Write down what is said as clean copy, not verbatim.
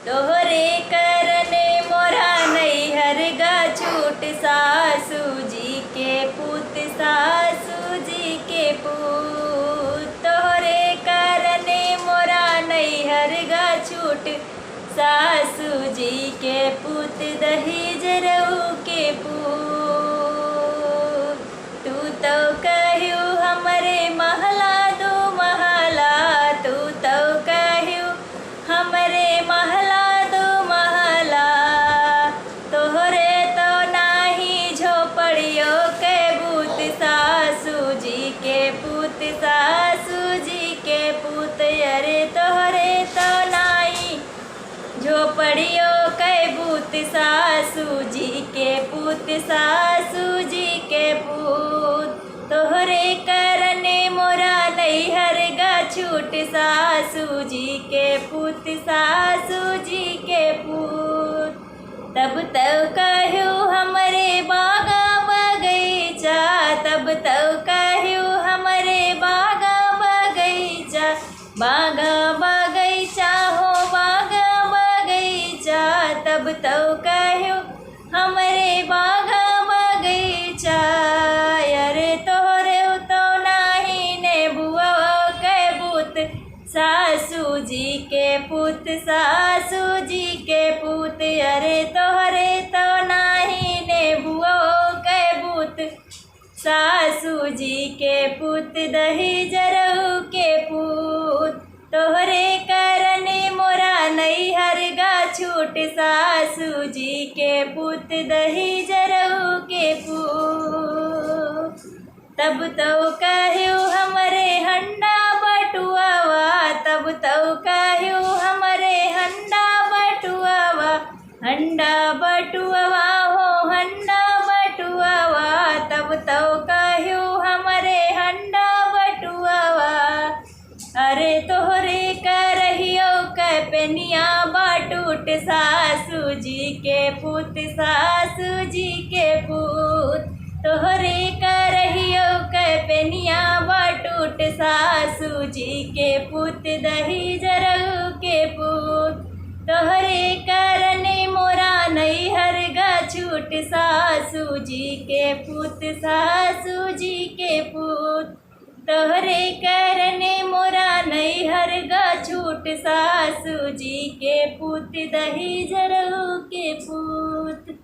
तोहरे करने मोरा नैहर गा छूट सासू जी के पुत सासू जी के पुत। तोहरे करने मोरा नैहर गा छूट सासू जी के पुत दहेज रहू के पुत। तू तो कहू हमरे महला दो महला तू तो कहू हमरे महला दो महला। तोहरे तो नाही झोपड़ियों के भूत सासू जी के पुत सासू जी के पुत। अरे तोहरे तो नाही झोपड़ियों के भूत सासू जी के पुत सासू जी के पुत। तोहरे करने मोरा नैहर गा छूट सासू जी के पुत सासू जी के पुत। तब तो कहू हमरे बागा बगीचा तब तो कहू हमरे बागा बगीचा बागा बगीचा हो बागा बगीचा। तब तो कहू हमरे बागा बगीचा। अरे तोहरे तो नाही ने बुआ के पुत सासू जी के पुत सासू जी के पुत। अरे तोहरे तो नाही ने बुआ के पुत सासू जी के पुत दहेज रहू के पुत। तोहरे करने मोरा नैहर गा छूट सासू जी के पुत दहेज रहू के पुत। तब तो कहू हमरे हंडा बटुआवा तब तो कहू हमरे हंडा बटुआवा हंडा बटुआवा हो हंडा बटुआवा। तब तो कहू हमरे हंडा बटुआवा। अरे तोहरे करहियो के पेनिया बाटूट सासू जी के पुत सासू जी के पुत। तोहरे करहियो के पेनिया बाटूट सासू जी के पुत दहेज रहू के पुत। तोहरे करने मोरा नैहर गा छूट सासू जी के पुत सासू जी के पुत। तोहरे करने मोरा नैहर गा छूट सासू जी के पुत दहेज रहू के पुत।